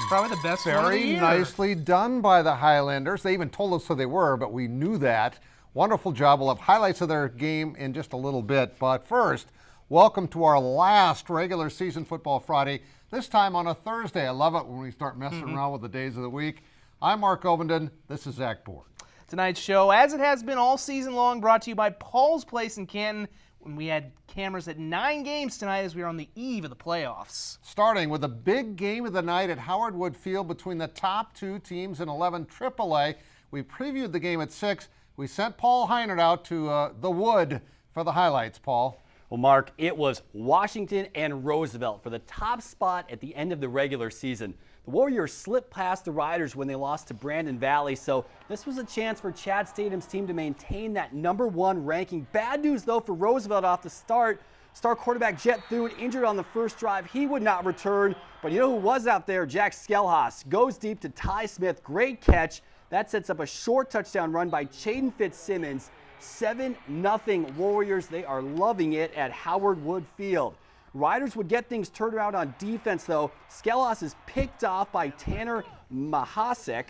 It's probably the best one of the Very year. nicely done by the Highlanders. They even told us who they were, but we knew that. Wonderful job. We'll have highlights of their game in just a little bit. But first, welcome to our last regular season Football Friday, this time on a Thursday. I love it when we start messing around with the days of the week. I'm Mark Ovenden. This is Zach Bourne. Tonight's show, as it has been all season long, brought to you by Paul's Place in Canton, when we had cameras at 9 games tonight as we are on the eve of the playoffs. Starting with a big game of the night at Howard Wood Field between the top two teams in 11 AAA. We previewed the game at 6. We sent Paul Heinert out to the Wood for the highlights, Paul. Well, Mark, it was Washington and Roosevelt for the top spot at the end of the regular season. The Warriors slipped past the Riders when they lost to Brandon Valley, so this was a chance for Chad Stadium's team to maintain that #1 ranking. Bad news, though, for Roosevelt off the start. Star quarterback Jet Thune injured on the first drive. He would not return, but you know who was out there? Jack Skelhaas goes deep to Ty Smith. Great catch. That sets up a short touchdown run by Chaden Fitzsimmons. 7-0 Warriors. They are loving it at Howard Wood Field. Riders would get things turned around on defense, though. Skelhaas is picked off by Tanner Mahasek.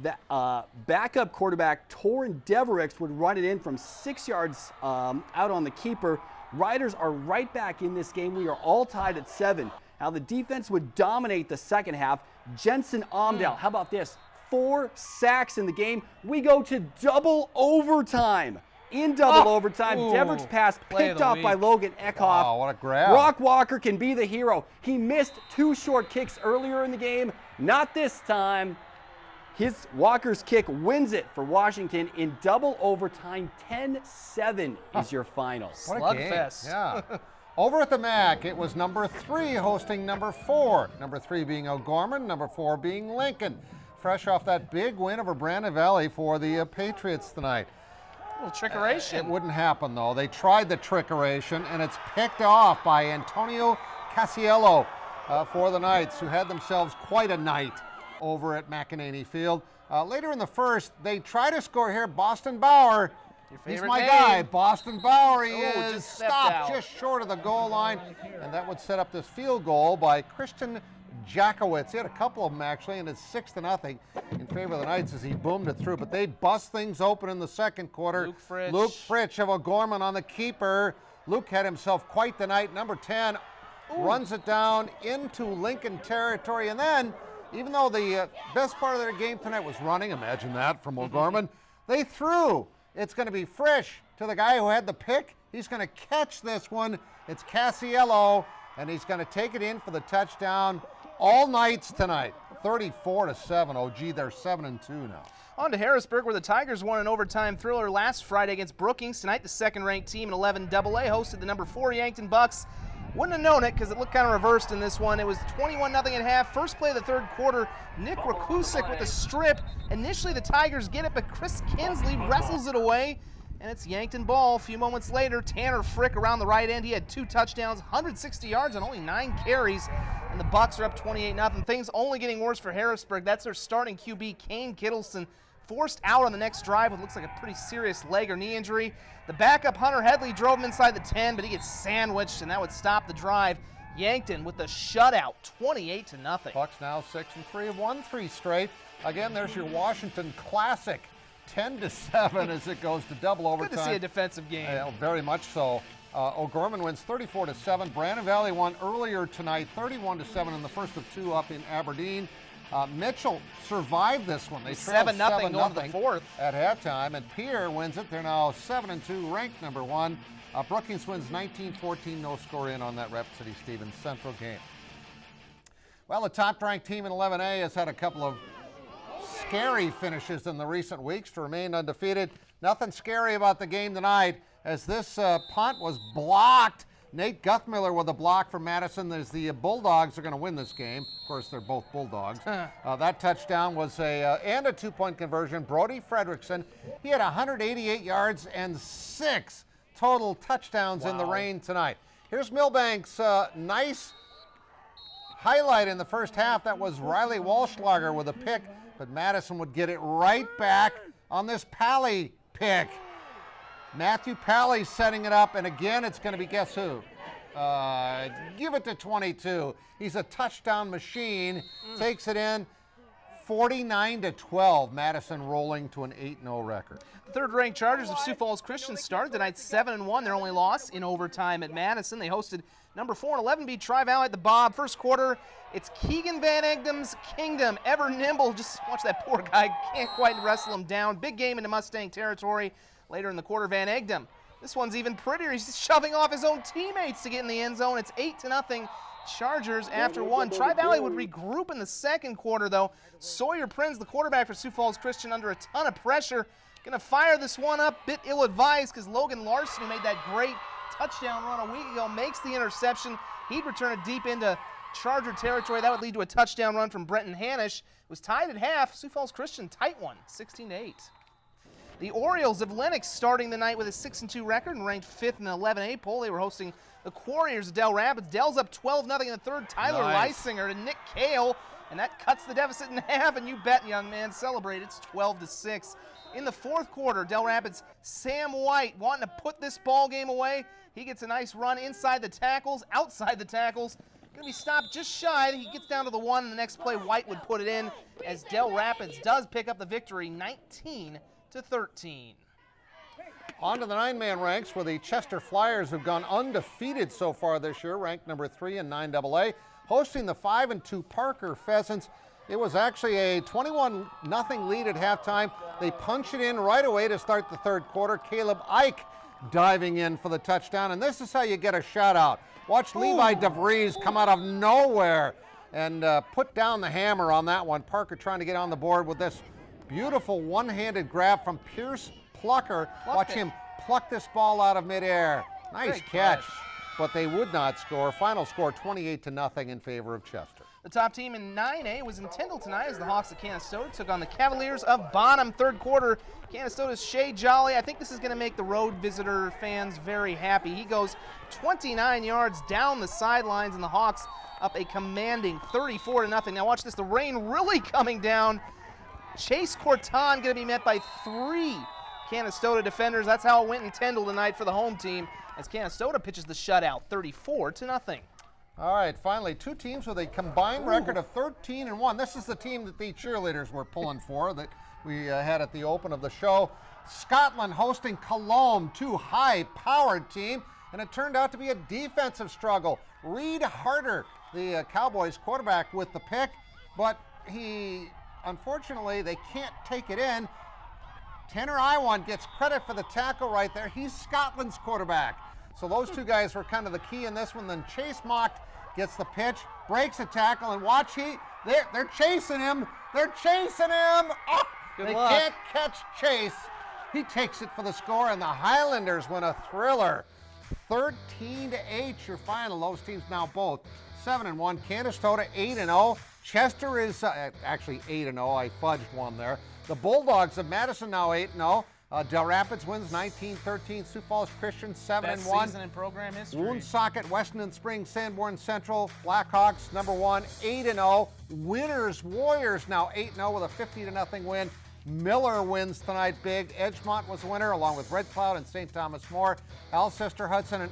The backup quarterback Torin Deverix would run it in from 6 yards out on the keeper. Riders are right back in this game. We are all tied at 7. Now the defense would dominate the second half. Jensen Omdale, how about this? 4 sacks in the game. We go to double overtime. In double overtime, Dever's pass picked off by Logan Eckhoff. Wow, what a grab. Brock Walker can be the hero. He missed 2 short kicks earlier in the game. Not this time. Walker's kick wins it for Washington in double overtime. 10-7 is your final. What a game. Yeah. Over at the MAC, it was number 3 hosting number 4. Number 3 being O'Gorman, number 4 being Lincoln. Fresh off that big win over Brandon Valley for the Patriots tonight. A little trickeration. It wouldn't happen, though. They tried the trickeration, and it's picked off by Antonio Casiello for the Knights, who had themselves quite a night over at McEnany Field. Later in the first, they try to score here. Boston Bauer, he's my guy. Boston Bauer, he is stopped just short of the goal line, and that would set up this field goal by Christian Jackowitz. He had a couple of them, actually, and it's 6-0 in favor of the Knights as he boomed it through. But they bust things open in the second quarter. Luke Fritsch of O'Gorman on the keeper. Luke had himself quite the night. Number 10 runs it down into Lincoln territory. And then, even though the best part of their game tonight was running, imagine that from O'Gorman, they threw. It's going to be Frisch to the guy who had the pick. He's going to catch this one. It's Casiello, and he's going to take it in for the touchdown. All Knights tonight, 34-7. Oh, gee, they're 7-2 now. On to Harrisburg, where the Tigers won an overtime thriller last Friday against Brookings. Tonight, the second-ranked team in 11 AA hosted the number 4 Yankton Bucks. Wouldn't have known it because it looked kind of reversed in this one. It was 21-0 at half. First play of the third quarter, Nick Rakusik with a strip. Initially, the Tigers get it, but Chris Kinsley wrestles it away, and it's Yankton ball. A few moments later, Tanner Frick around the right end. He had 2 touchdowns, 160 yards on only 9 carries, and the Bucks are up 28-0. Things only getting worse for Harrisburg. That's their starting QB, Kane Kittleson, forced out on the next drive with looks like a pretty serious leg or knee injury. The backup, Hunter Headley, drove him inside the 10, but he gets sandwiched, and that would stop the drive. Yankton with the shutout, 28-0. Bucks now 6-3, have won 3 straight. Again, there's your Washington classic, 10-7 as it goes to double overtime. Good to see a defensive game. Very much so. O'Gorman wins 34-7. Brandon Valley won earlier tonight, 31-7 in the first of 2 up in Aberdeen. Mitchell survived this one. They trailed 7-0 going to the fourth at halftime, and Pierre wins it. They're now 7-2, ranked number 1. Brookings wins 19-14, no score in on that Rapid City Stevens Central game. Well, the top-ranked team in 11A has had a couple of scary finishes in the recent weeks to remain undefeated. Nothing scary about the game tonight as this punt was blocked. Nate Guthmiller with a block for Madison as the Bulldogs are going to win this game. Of course, they're both Bulldogs. That touchdown was and a 2-point conversion. Brody Fredrickson, he had 188 yards and 6 total touchdowns in the rain tonight. Here's Milbank's nice highlight in the first half. That was Riley Walschlager with a pick, but Madison would get it right back on this Pally pick. Matthew Pally setting it up, and again, it's going to be guess who? Give it to 22. He's a touchdown machine. Takes it in. 49-12. Madison rolling to an 8-0 record. The third-ranked Chargers of Sioux Falls Christian started tonight 7-1. Their only loss in overtime at Madison. They hosted number 4 and 11 beat Tri-Valley at the Bob. First quarter, it's Keegan Van Egdom's kingdom. Ever nimble. Just watch that poor guy. Can't quite wrestle him down. Big game into Mustang territory. Later in the quarter, Van Egdom. This one's even prettier. He's just shoving off his own teammates to get in the end zone. It's 8-0. Chargers after one. Tri-Valley would regroup in the second quarter, though. Sawyer Prinz, the quarterback for Sioux Falls Christian, under a ton of pressure. Going to fire this one up. Bit ill-advised because Logan Larson, who made that great touchdown run a week ago, makes the interception. He'd return it deep into Charger territory. That would lead to a touchdown run from Brenton Hanisch. It was tied at half. Sioux Falls Christian, tight one, 16-8. The Orioles of Lennox starting the night with a 6-2 record and ranked 5th in the 11A poll. They were hosting the Quarriers of Dell Rapids. Dell's up 12-0 in the third. Tyler Leisinger to Nick Kale, and that cuts the deficit in half, and you bet, young man, celebrate. It's 12-6. In the fourth quarter, Dell Rapids' Sam White wanting to put this ball game away. He gets a nice run inside the tackles, outside the tackles. Going to be stopped just shy. He gets down to the 1, and the next play White would put it in as Dell Rapids does pick up the victory 19-13. On to the 9-man ranks, where the Chester Flyers have gone undefeated so far this year, ranked number 3 in 9AA, hosting the 5-2 Parker Pheasants. It was actually a 21-0 lead at halftime. They punch it in right away to start the third quarter. Caleb Ike diving in for the touchdown, and this is how you get a shutout. Watch Levi DeVries come out of nowhere and put down the hammer on that one. Parker trying to get on the board with this beautiful one-handed grab from Pierce Plucker. Watch him pluck this ball out of midair. Nice catch, but they would not score. Final score 28-0 in favor of Chester. The top team in 9A was in Tyndall tonight as the Hawks of Canistota took on the Cavaliers of Bonham. Third quarter, Canistota's Shea Jolly. I think this is going to make the road visitor fans very happy. He goes 29 yards down the sidelines, and the Hawks up a commanding 34-0. Now watch this, the rain really coming down. Chase Corton going to be met by 3 Canistota defenders. That's how it went in Tyndall tonight for the home team as Canistota pitches the shutout 34-0. All right, finally, 2 teams with a combined record of 13-1. This is the team that the cheerleaders were pulling for that we had at the open of the show. Scotland hosting Colome, 2 high-powered team, and it turned out to be a defensive struggle. Reed Harder, the Cowboys quarterback, with the pick, but unfortunately, they can't take it in. Tanner Iwan gets credit for the tackle right there. He's Scotland's quarterback. So those 2 guys were kind of the key in this one. Then Chase Mock gets the pitch, breaks a tackle, and watch, they're chasing him. They're chasing him. Oh, they can't catch Chase. He takes it for the score, and the Highlanders win a thriller. 13-8 your final. Those teams now both 7-1. Canistota 8-0. Chester is actually 8-0. I fudged one there. The Bulldogs of Madison now 8-0. Dell Rapids wins 19-13. Sioux Falls Christian 7-1. Best season in program history. Woonsocket, Weston Springs, Sanborn Central, Blackhawks number 1, 8-0. Winners Warriors now 8-0 with a 50-0 win. Miller wins tonight big. Edgemont was a winner along with Red Cloud and St. Thomas More. Alcester Hudson, and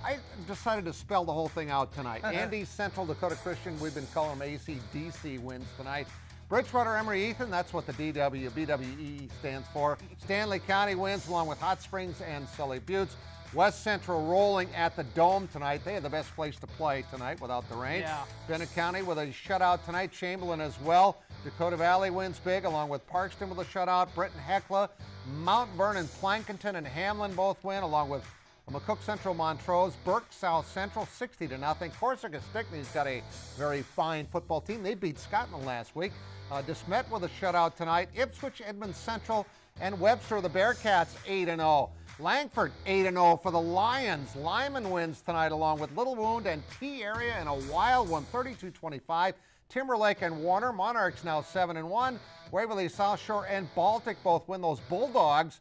I decided to spell the whole thing out tonight. Andy Central Dakota Christian, we've been calling them ACDC, wins tonight. Bridgewater Emory Ethan, that's what the BWE stands for. Stanley County wins along with Hot Springs and Sully Buttes. West Central rolling at the Dome tonight. They had the best place to play tonight without the rain. Yeah. Bennett County with a shutout tonight. Chamberlain as well. Dakota Valley wins big along with Parkston with a shutout. Britton Hecla, Mount Vernon, Plankinton, and Hamlin both win along with McCook Central Montrose. Burke South Central 60-0. Corsica Stickney's got a very fine football team. They beat Scotland last week. DeSmet with a shutout tonight. Ipswich, Edmond Central, and Webster, the Bearcats, 8-0. Langford, 8-0 for the Lions. Lyman wins tonight along with Little Wound and T-Area in a wild one, 32-25. Timberlake and Warner. Monarchs now 7-1. Waverly, South Shore, and Baltic both win. Those Bulldogs,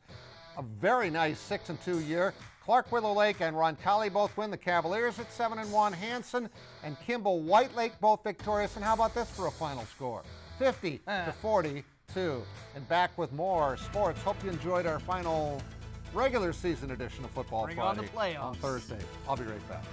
a very nice 6-2 year. Clark Willow Lake and Roncalli both win. The Cavaliers at 7-1. Hanson and Kimball White Lake both victorious. And how about this for a final score? 50-42. And back with more sports. Hope you enjoyed our final regular season edition of Football Bring Friday on the playoffs on Thursday. I'll be right back.